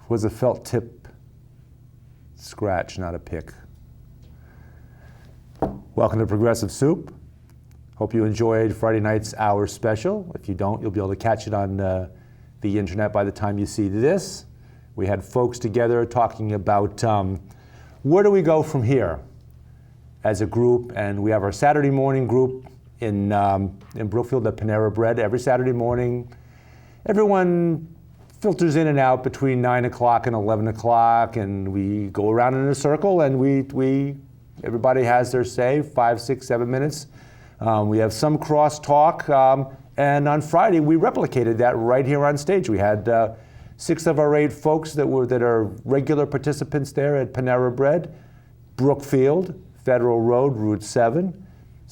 was a felt tip scratch, not a pick. Welcome to Progressive Soup. Hope you enjoyed Friday night's hour special. If you don't, you'll be able to catch it on the internet by the time you see this. We had folks together talking about where do we go from here as a group, and we have our Saturday morning group in Brookfield at Panera Bread every Saturday morning. Everyone filters in and out between 9 o'clock and 11 o'clock, and we go around in a circle, and everybody has their say, 5, 6, 7 minutes. We have some cross-talk, and on Friday we replicated that right here on stage. We had 6 of our 8 folks that are regular participants there at Panera Bread, Brookfield, Federal Road, Route 7,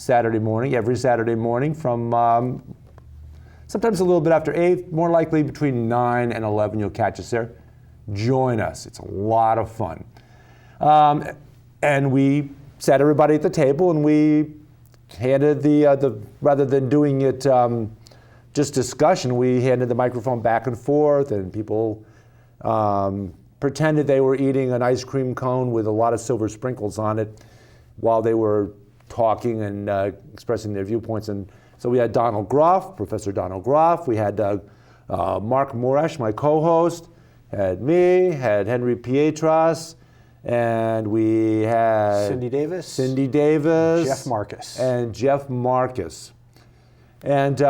every Saturday morning from sometimes a little bit after 8, more likely between 9 and 11 you'll catch us there. Join us, it's a lot of fun. And we sat everybody at the table and we handed rather than doing it just discussion, we handed the microphone back and forth, and people pretended they were eating an ice cream cone with a lot of silver sprinkles on it while they were talking and expressing their viewpoints. And so we had Donald Groff, Professor Donald Groff. We had Mark Moresh, my co-host, had me, had Henry Pietras, and we had Cindy Davis, Jeff Marcus. And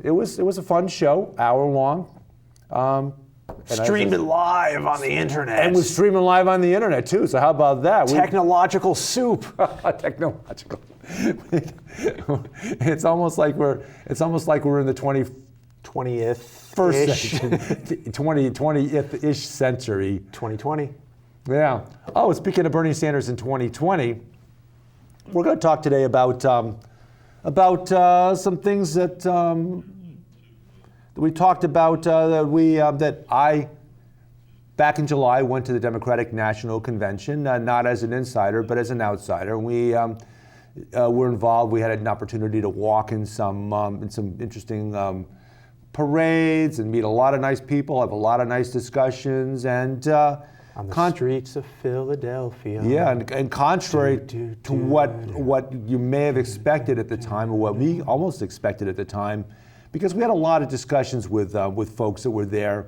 it was a fun show, hour long. Streamed it live on the internet. And we're streaming live on the internet too, so how about that? Technological soup. Technological. It's almost like we're in the 20th first century, 20th-ish century. 2020. Yeah. Oh, speaking of Bernie Sanders in 2020, we're going to talk today about some things that we talked about that I, back in July, went to the Democratic National Convention, not as an insider, but as an outsider. And we were involved. We had an opportunity to walk in some interesting parades and meet a lot of nice people, have a lot of nice discussions, and on the streets of Philadelphia. Yeah, and contrary to what you may have expected at the time, or what we almost expected at the time, because we had a lot of discussions with folks that were there,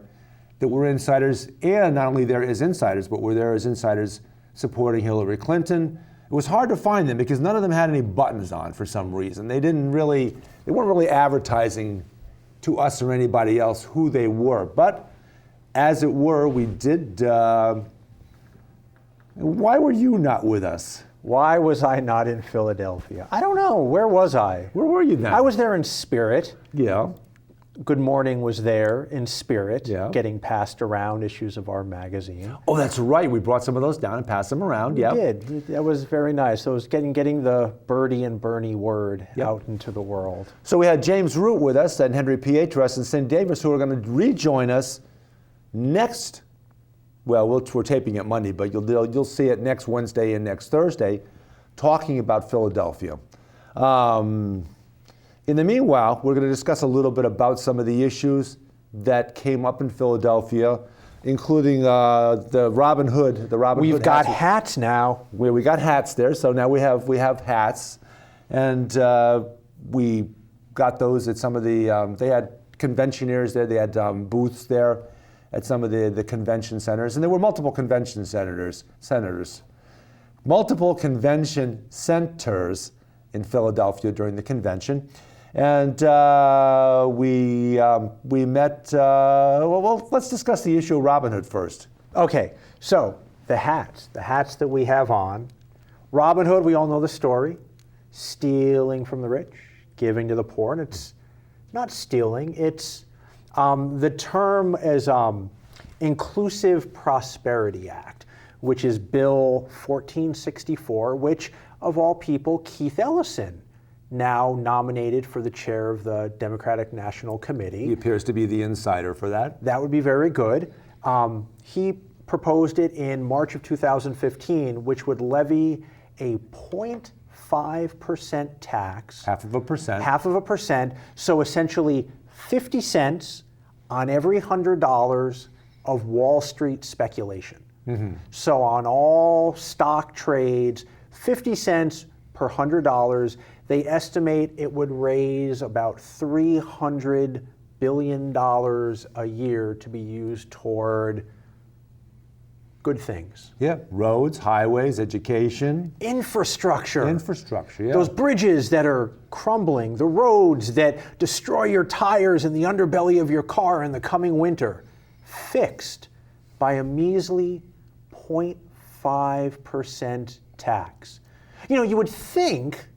that were insiders, and not only there as insiders, but were there as insiders supporting Hillary Clinton. It was hard to find them because none of them had any buttons on for some reason. They weren't really advertising to us or anybody else who they were. But as it were, we did. Why were you not with us? Why was I not in Philadelphia? I don't know. Where was I? Where were you then? I was there in spirit. Yeah. Good Morning was there in spirit, yeah, getting passed around issues of our magazine. Oh, that's right. We brought some of those down and passed them around. Yeah. We did. That was very nice. So it was getting the Birdie and Bernie word out into the world. So we had James Root with us and Henry Pietras and Cindy Davis, who are going to rejoin us next. Well, we're taping it Monday, but you'll see it next Wednesday and next Thursday, talking about Philadelphia. In the meanwhile, we're going to discuss a little bit about some of the issues that came up in Philadelphia, including the Robin Hood. We've got hats now. We got hats there, so now we have hats, and we got those at some of the. They had conventioneers there. They had booths there at some of the convention centers, and there were multiple convention centers in Philadelphia during the convention. And we met, well, let's discuss the issue of Robin Hood first. Okay, so the hats that we have on. Robin Hood, we all know the story. Stealing from the rich, giving to the poor. And it's not stealing, it's the term is Inclusive Prosperity Act, which is Bill 1464, which, of all people, Keith Ellison, now nominated for the chair of the Democratic National Committee. He appears to be the insider for that. That would be very good. He proposed it in March of 2015, which would levy a 0.5% tax. Half of a percent. Half of a percent. So essentially 50 cents on every $100 of Wall Street speculation. So on all stock trades, 50 cents per $100, they estimate it would raise about $300 billion a year to be used toward good things. Yeah, roads, highways, education, Infrastructure. infrastructure. Yeah. Those bridges that are crumbling, the roads that destroy your tires in the underbelly of your car in the coming winter, fixed by a measly 0.5% tax. You know, you would think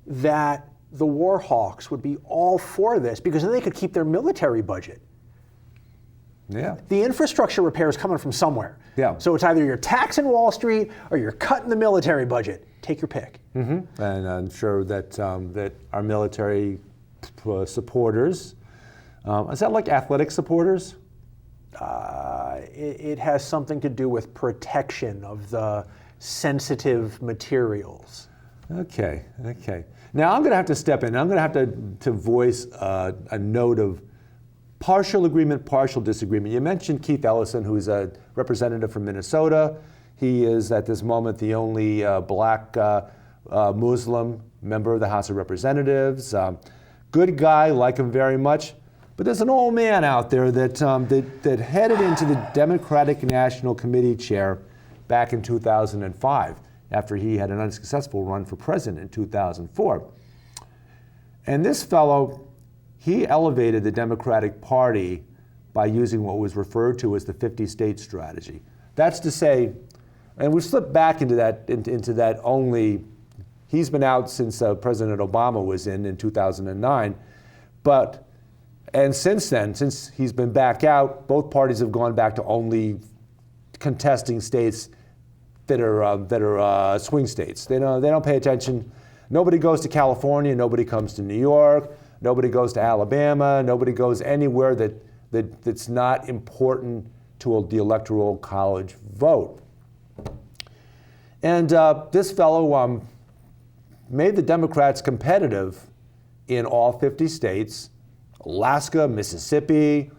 that the war hawks would be all for this because then they could keep their military budget. Yeah. The infrastructure repair is coming from somewhere. Yeah. So it's either you're taxing Wall Street or you're cutting the military budget. Take your pick. And I'm sure that that our military supporters, is that like athletic supporters? It has something to do with protection of the sensitive materials. Okay. Now I'm going to have to step in. I'm going to have to voice a note of partial agreement, partial disagreement. You mentioned Keith Ellison, who's a representative from Minnesota. He is at this moment the only black Muslim member of the House of Representatives. Good guy, like him very much. But there's an old man out there that headed into the Democratic National Committee chair back in 2005 after he had an unsuccessful run for president in 2004. And this fellow, he elevated the Democratic Party by using what was referred to as the 50-state strategy. That's to say, and we slipped back into that only, he's been out since President Obama was in 2009, and since then, since he's been back out, both parties have gone back to only contesting states that are swing states. They don't pay attention. Nobody goes to California. Nobody comes to New York. Nobody goes to Alabama. Nobody goes anywhere that's not important to the Electoral College vote. And this fellow made the Democrats competitive in all 50 states. Alaska, Mississippi,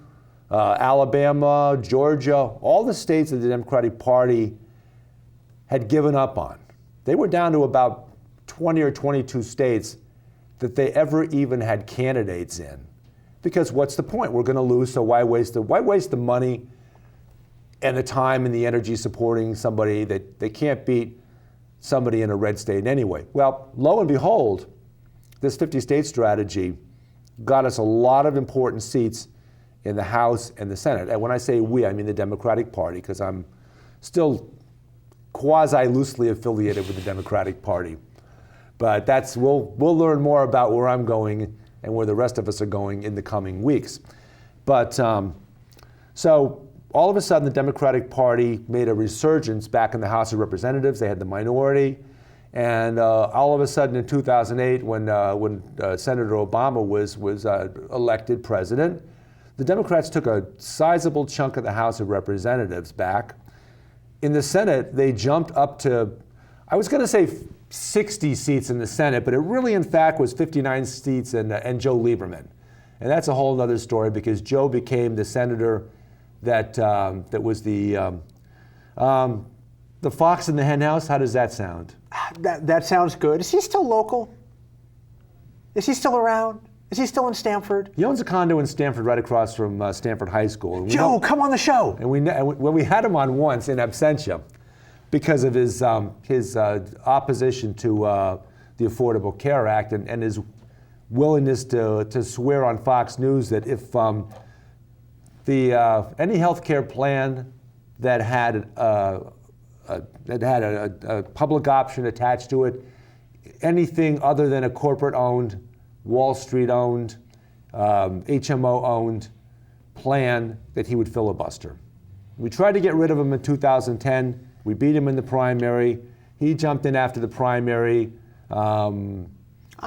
Alabama, Georgia, all the states that the Democratic Party had given up on. They were down to about 20 or 22 states that they ever even had candidates in. Because what's the point? We're going to lose, so why waste the money and the time and the energy supporting somebody that they can't beat somebody in a red state anyway? Well, lo and behold, this 50-state strategy got us a lot of important seats in the House and the Senate. And when I say we, I mean the Democratic Party, because I'm still quasi-loosely affiliated with the Democratic Party. But we'll learn more about where I'm going and where the rest of us are going in the coming weeks. But so all of a sudden, the Democratic Party made a resurgence back in the House of Representatives. They had the minority. And all of a sudden in 2008, when Senator Obama was elected president, the Democrats took a sizable chunk of the House of Representatives back. In the Senate, they jumped up to, I was going to say 60 seats in the Senate, but it really, in fact, was 59 seats and Joe Lieberman. And that's a whole other story because Joe became the senator that was the fox in the hen house. How does that sound? That sounds good. Is he still local? Is he still around? Is he still in Stamford? He owns a condo in Stamford right across from Stamford High School. And Joe, come on the show. And we had him on once in absentia because of his opposition to the Affordable Care Act and his willingness to swear on Fox News that if any health care plan that had a public option attached to it, anything other than a corporate-owned, Wall Street-owned, HMO-owned plan, that he would filibuster. We tried to get rid of him in 2010. We beat him in the primary. He jumped in after the primary. I'm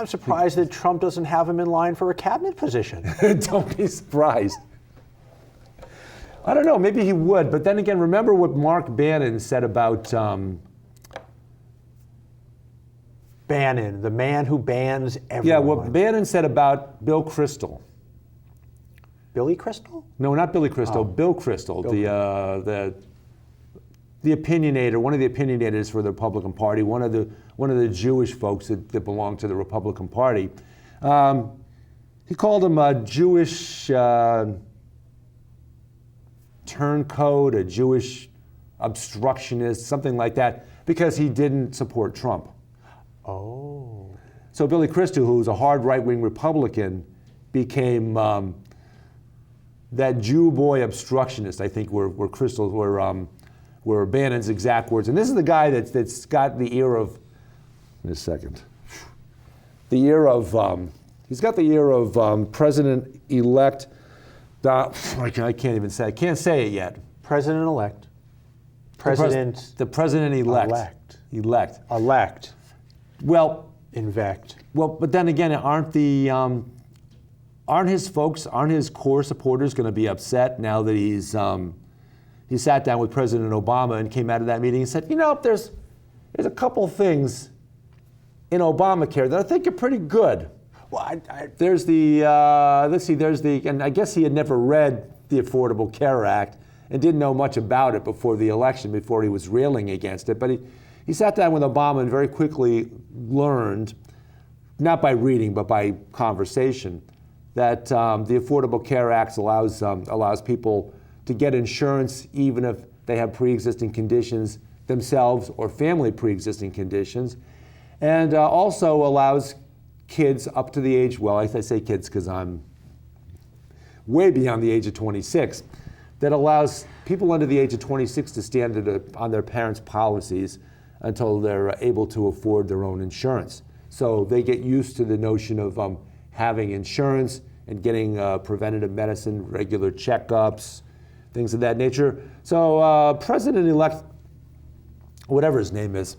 surprised that Trump doesn't have him in line for a cabinet position. Don't be surprised. I don't know, maybe he would, but then again, remember what Mark Bannon said about Bannon, the man who bans everyone. Yeah, what Bannon said about Bill Kristol. Billy Crystal? No, not Billy Crystal. Bill Crystal, the opinionator, one of the opinionators for the Republican Party, one of the Jewish folks that belong to the Republican Party. He called him a Jewish turncoat, a Jewish obstructionist, something like that, because he didn't support Trump. Oh. So Billy Crystal, who was a hard right-wing Republican, became that Jew boy obstructionist, I think, were Bannon's exact words. And this is the guy that's got the ear of, in a second, the ear of, he's got the ear of President-elect, I can't even say, I can't say it yet. President-elect. The President-elect. Elect. Well, Invect. Well, but then again, aren't his folks, aren't his core supporters going to be upset now that he sat down with President Obama and came out of that meeting and said, there's a couple things in Obamacare that I think are pretty good. Well, There's and I guess he had never read the Affordable Care Act and didn't know much about it before the election, before he was railing against it. But he sat down with Obama and very quickly learned, not by reading, but by conversation, that the Affordable Care Act allows people to get insurance even if they have pre-existing conditions themselves or family pre-existing conditions, and also allows kids up to the age, well, I say kids because I'm way beyond the age of 26, that allows people under the age of 26 to stand on their parents' policies until they're able to afford their own insurance. So they get used to the notion of having insurance and getting preventative medicine, regular checkups, things of that nature. So President-elect, whatever his name is,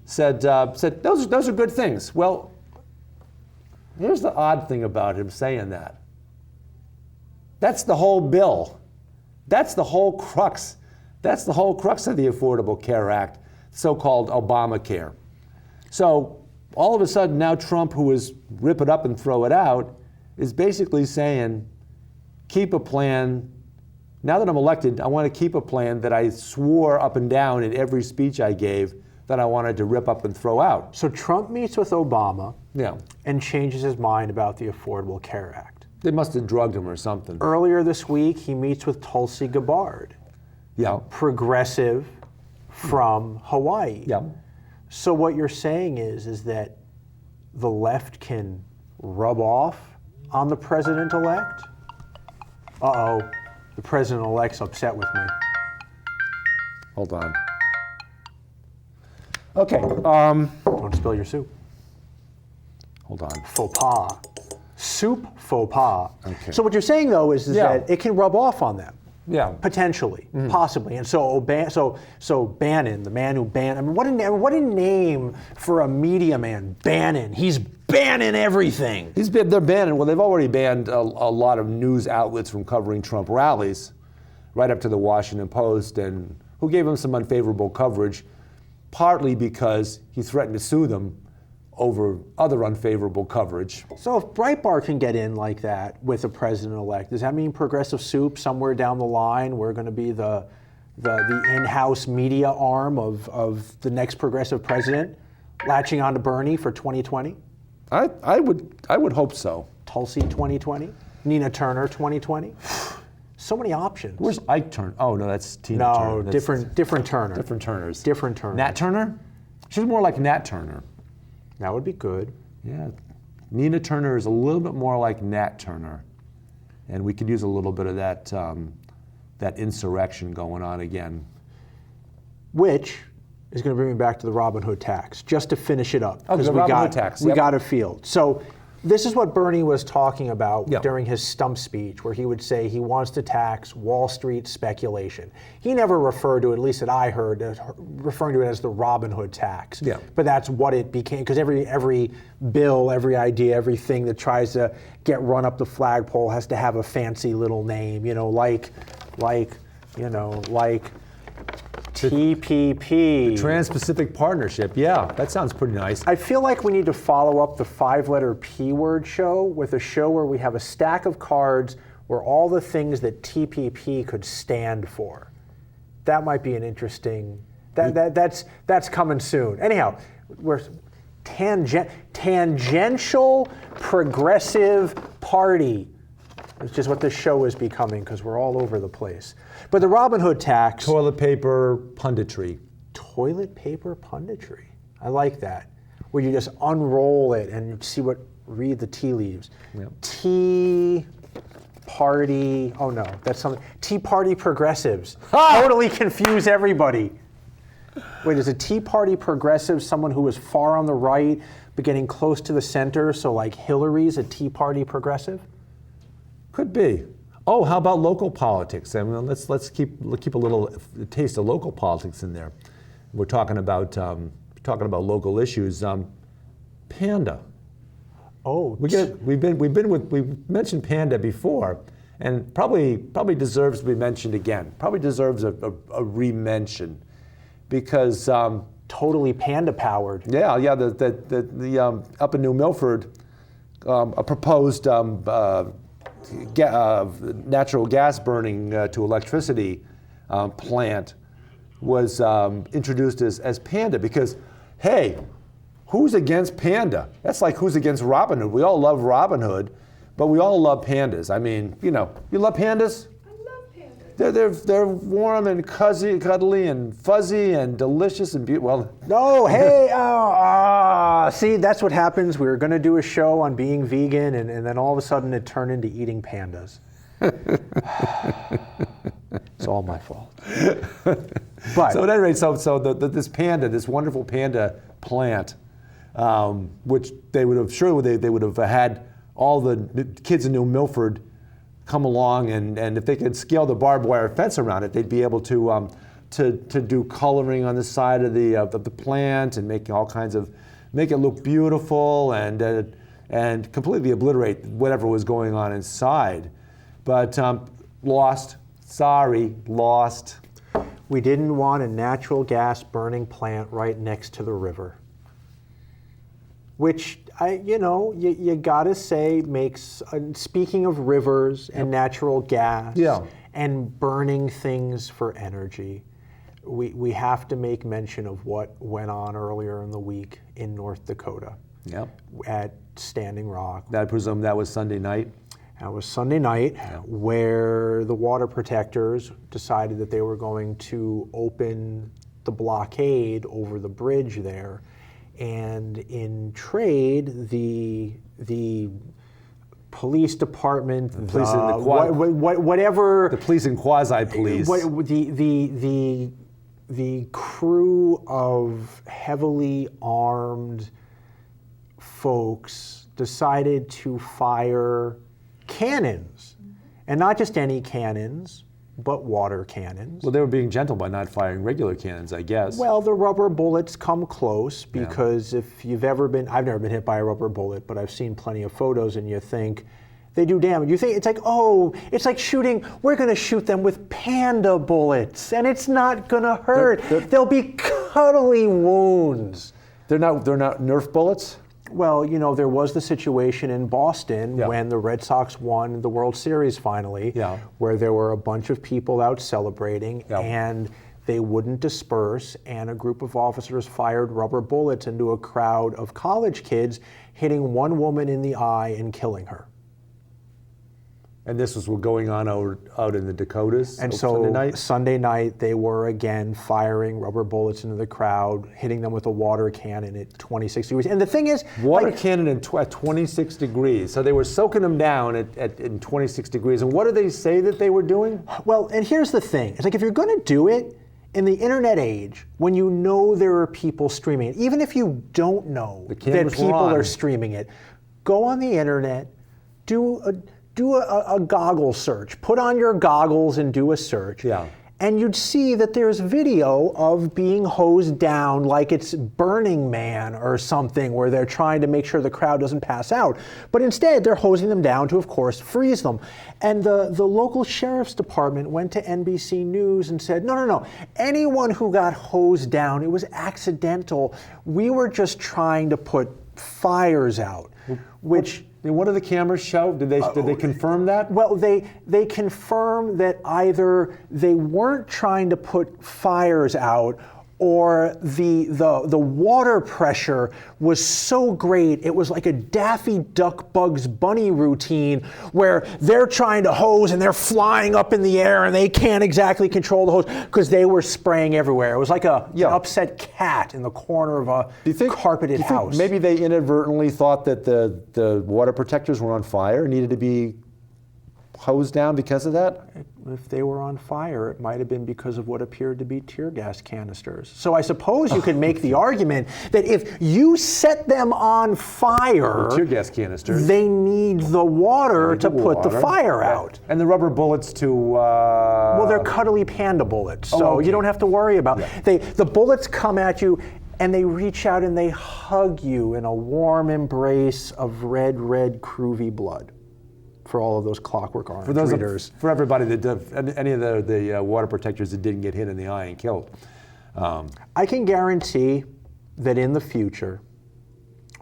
said those are good things. Well, here's the odd thing about him saying that. That's the whole bill. That's the whole crux. That's the whole crux of the Affordable Care Act, so-called Obamacare. So all of a sudden now Trump, who is rip it up and throw it out, is basically saying, keep a plan. Now that I'm elected, I want to keep a plan that I swore up and down in every speech I gave that I wanted to rip up and throw out. So Trump meets with Obama Yeah. and changes his mind about the Affordable Care Act. They must have drugged him or something. Earlier this week, he meets with Tulsi Gabbard, Yeah. progressive from Hawaii. Yeah. So what you're saying is that the left can rub off on the president-elect? Uh-oh, the president-elect's upset with me. Hold on. Okay. Don't spill your soup. Hold on. Faux pas. Soup faux pas. Okay. So what you're saying, though, is Yeah. that it can rub off on them. Yeah. Potentially, possibly, and so Bannon, the man who banned. I mean, what a name for a media man, Bannon. He's banning everything. They're banning. Well, they've already banned a lot of news outlets from covering Trump rallies, right up to the Washington Post, and who gave him some unfavorable coverage, partly because he threatened to sue them over other unfavorable coverage. So if Breitbart can get in like that with the president-elect, does that mean Progressive Soup somewhere down the line we're going to be the in-house media arm of the next progressive president, latching on to Bernie for 2020? I would hope so. Tulsi 2020? Nina Turner 2020? So many options. Where's Ike Turner? Oh no, that's Tina Turner. No, That's different Turner. different Turners. Different Turner. Nat Turner? She's more like Nat Turner. That would be good. Yeah. Nina Turner is a little bit more like Nat Turner. And we could use a little bit of that insurrection going on again. Which is going to bring me back to the Robin Hood tax, just to finish it up. Oh, the Robin Hood tax, We yep. got a field. So this is what Bernie was talking about Yep. during his stump speech, where he would say he wants to tax Wall Street speculation. He never referred to it, at least that I heard, referring to it as the Robin Hood tax. Yeah. But that's what it became, because every bill, every idea, everything that tries to get run up the flagpole has to have a fancy little name, like TPP. Trans-Pacific Partnership, yeah, that sounds pretty nice. I feel like we need to follow up the 5-letter P word show with a show where we have a stack of cards were all the things that TPP could stand for. That might be an interesting. That's coming soon. Anyhow, we're tangential progressive party, which is what this show is becoming because we're all over the place. But the Robin Hood tax. Toilet paper punditry. Toilet paper punditry. I like that. Where you just unroll it and you see read the tea leaves. Yep. Tea Party, oh no, that's something. Tea Party progressives. Totally confuse everybody. Wait, is a Tea Party progressive someone who is far on the right but getting close to the center? So like Hillary's a Tea Party progressive? Could be. Oh, how about local politics? I mean, let's keep a little taste of local politics in there. We're talking about local issues. Panda. Oh, we've mentioned Panda before, and probably deserves to be mentioned again. Probably deserves a re-mention, because totally Panda powered. Yeah. The up in New Milford, a proposed natural gas burning to electricity plant was introduced as Panda, because, hey, who's against Panda? That's like who's against Robin Hood. We all love Robin Hood, but we all love pandas. I mean, you love pandas? I love pandas. They're warm and cuddly and fuzzy and delicious and beautiful. Well, no, hey, see, that's what happens. We were going to do a show on being vegan, and then all of a sudden it turned into eating pandas. It's all my fault. But so at any rate, this panda, this wonderful panda plant, which they would have had all the kids in New Milford come along, and if they could scale the barbed wire fence around it, they'd be able to do coloring on the side of the plant and make it look beautiful and completely obliterate whatever was going on inside. But lost. We didn't want a natural gas burning plant right next to the river, which you gotta say makes. Speaking of rivers and natural gas, and burning things for energy, we have to make mention of what went on earlier in the week in North Dakota. Yep. At Standing Rock. I presume that was Sunday night. That was Sunday night, where the water protectors decided that they were going to open the blockade over the bridge there, and in trade, the police department, the police and quasi-police, the crew of heavily armed folks decided to fire cannons, and not just any cannons, but water cannons. Well, they were being gentle by not firing regular cannons, I guess. Well, the rubber bullets come close, because if you've ever been, I've never been hit by a rubber bullet, but I've seen plenty of photos, and you think they do damage. You think it's like shooting, we're going to shoot them with Panda bullets, and it's not going to hurt. They'll be cuddly wounds. They're not Nerf bullets? Well, there was the situation in Boston when the Red Sox won the World Series finally, where there were a bunch of people out celebrating, and they wouldn't disperse, and a group of officers fired rubber bullets into a crowd of college kids, hitting one woman in the eye and killing her. And this was going on out in the Dakotas. And so Sunday night, they were again firing rubber bullets into the crowd, hitting them with a water cannon at 26 degrees. And the thing is, water cannon at 26 degrees. So they were soaking them down in 26 degrees. And what did they say that they were doing? Well, and here's the thing. It's like, if you're going to do it in the internet age, when you know there are people streaming it, even if you don't know that people are streaming it, go on the internet, do a goggle search. Put on your goggles and do a search. And you'd see that there's video of being hosed down like it's Burning Man or something, where they're trying to make sure the crowd doesn't pass out. But instead, they're hosing them down to, of course, freeze them. And the local sheriff's department went to NBC News and said, no. Anyone who got hosed down, it was accidental. We were just trying to put fires out, which And what do the cameras show? Did they confirm that? Well, they confirm that either they weren't trying to put fires out, or the water pressure was so great, it was like a Daffy Duck Bugs Bunny routine where they're trying to hose and they're flying up in the air and they can't exactly control the hose because they were spraying everywhere. It was like an upset cat in the corner of a carpeted house. Maybe they inadvertently thought that the water protectors were on fire and needed to be hosed down because of that? If they were on fire, it might have been because of what appeared to be tear gas canisters. So I suppose you could make the argument that if you set them on fire, tear gas canisters, they need the water to put the fire out. And the rubber bullets to... well, they're cuddly panda bullets, so you don't have to worry about it. The bullets come at you, and they reach out and they hug you in a warm embrace of red, groovy blood. For all of those Clockwork Orange readers. For everybody that any of the water protectors that didn't get hit in the eye and killed. I can guarantee that in the future,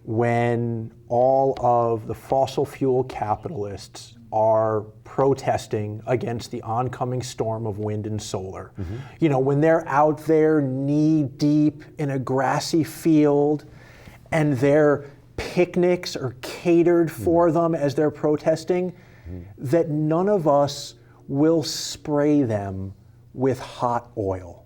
when all of the fossil fuel capitalists are protesting against the oncoming storm of wind and solar, when they're out there knee deep in a grassy field and they're picnics are catered for them as they're protesting, that none of us will spray them with hot oil.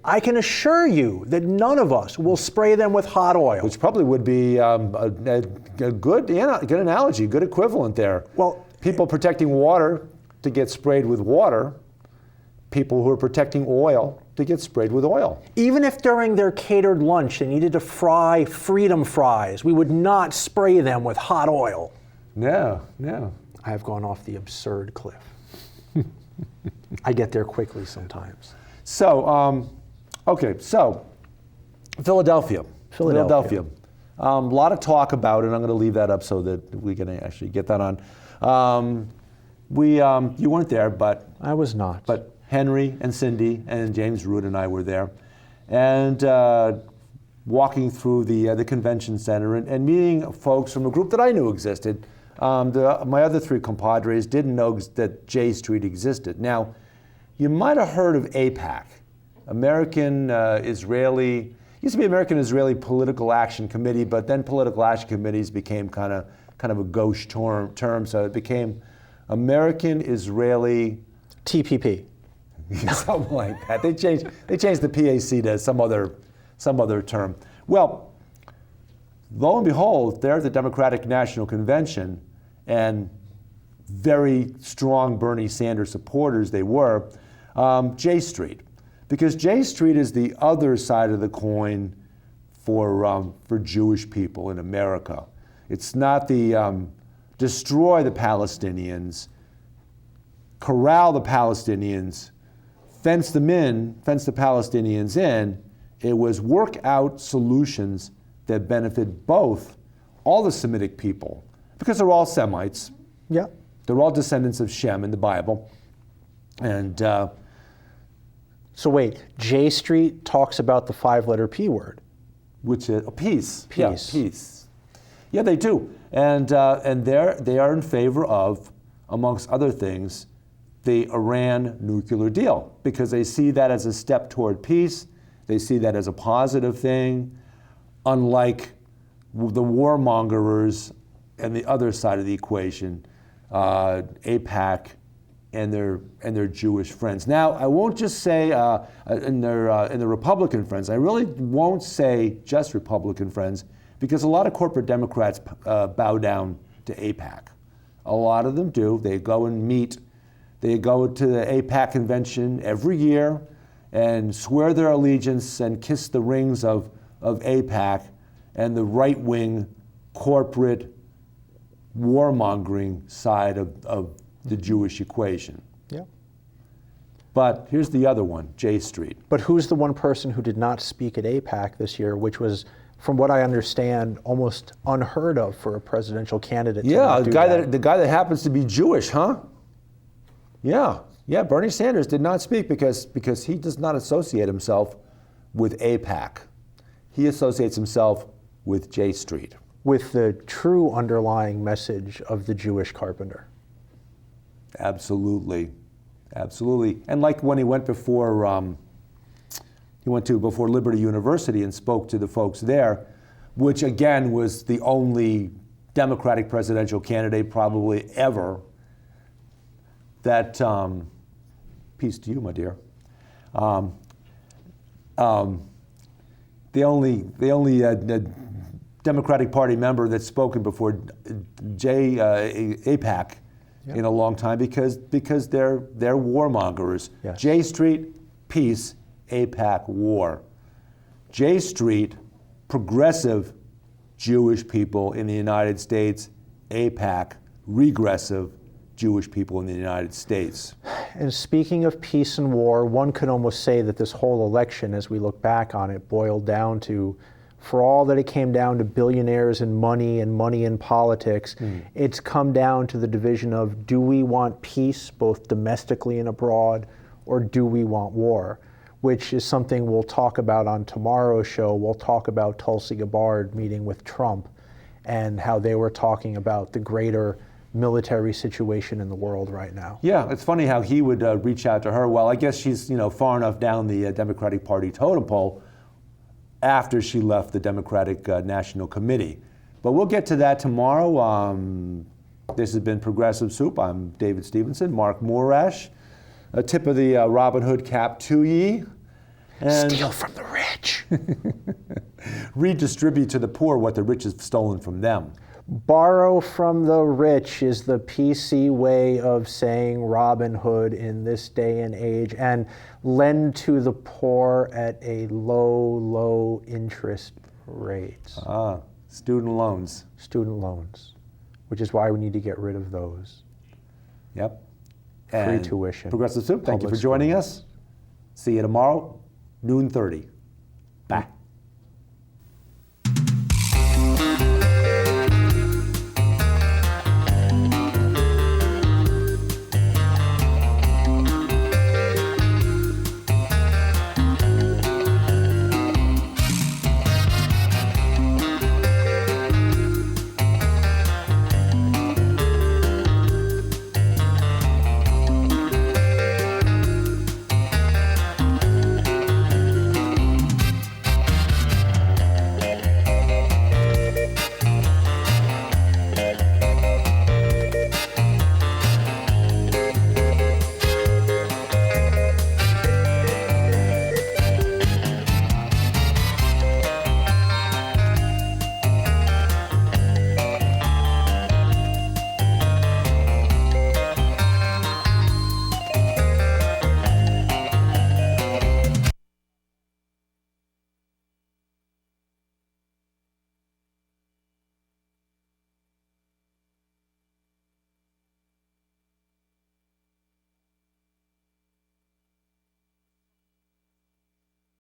I can assure you that none of us will spray them with hot oil. Which probably would be a good analogy, good equivalent there. Well, people protecting water to get sprayed with water, people who are protecting oil to get sprayed with oil. Even if during their catered lunch they needed to fry freedom fries, we would not spray them with hot oil. No. I have gone off the absurd cliff. I get there quickly sometimes. So, Philadelphia. A lot of talk about it. I'm going to leave that up so that we can actually get that on. You weren't there, but... I was not. But Henry and Cindy and James Root and I were there, and walking through the convention center and meeting folks from a group that I knew existed. My other three compadres didn't know that J Street existed. Now, you might have heard of AIPAC, American-Israeli, used to be American-Israeli Political Action Committee, but then political action committees became kind of a gauche term, so it became American-Israeli... TPP. Something like that. They changed the PAC to some other term. Well, lo and behold, they're at the Democratic National Convention, and very strong Bernie Sanders supporters they were, J Street. Because J Street is the other side of the coin for Jewish people in America. It's not the destroy the Palestinians, corral the Palestinians, fence the Palestinians in. It was work out solutions that benefit both all the Semitic people, because they're all Semites. Yeah. They're all descendants of Shem in the Bible. And so wait, J Street talks about the 5-letter P word. Which is peace. Peace. Yeah, peace. Yeah, they do. And they are in favor of, amongst other things, the Iran nuclear deal, because they see that as a step toward peace. They see that as a positive thing, unlike the warmongers and the other side of the equation, AIPAC and their Jewish friends. Now, I won't just say in their Republican friends. I really won't say just Republican friends, because a lot of corporate Democrats bow down to AIPAC. A lot of them do. They go and meet. They go to the AIPAC convention every year and swear their allegiance and kiss the rings of AIPAC and the right-wing corporate warmongering side of the Jewish equation. Yeah. But here's the other one, J Street. But who's the one person who did not speak at AIPAC this year, which was, from what I understand, almost unheard of for a presidential candidate to not do that? The guy that happens to be Jewish, huh? Yeah, Bernie Sanders did not speak because he does not associate himself with AIPAC. He associates himself with J Street. with the true underlying message of the Jewish carpenter. Absolutely, absolutely. And like when he went before, before Liberty University and spoke to the folks there, which again was the only Democratic presidential candidate probably ever. That peace to you, my dear. The only Democratic Party member that's spoken before AIPAC in a long time because they're warmongers. Yes. J Street, peace, AIPAC, war. J Street, progressive Jewish people in the United States, AIPAC, regressive Jewish people in the United States. And speaking of peace and war, one could almost say that this whole election, as we look back on it, boiled down to, for all that it came down to billionaires and money in politics, it's come down to the division of, do we want peace both domestically and abroad, or do we want war? Which is something we'll talk about on tomorrow's show. We'll talk about Tulsi Gabbard meeting with Trump and how they were talking about the greater military situation in the world right now. Yeah, it's funny how he would reach out to her. Well, I guess she's far enough down the Democratic Party totem pole after she left the Democratic National Committee. But we'll get to that tomorrow. This has been Progressive Soup. I'm David Stevenson, Mark Morash. A tip of the Robin Hood cap to ye. And Steal from the rich. redistribute to the poor what the rich have stolen from them. Borrow from the rich is the PC way of saying Robin Hood in this day and age, and lend to the poor at a low interest rates. Student loans. Student loans, which is why we need to get rid of those. Yep. Free And tuition. Progressive Soup, thank you Public for joining schools. us. See you tomorrow, noon 30.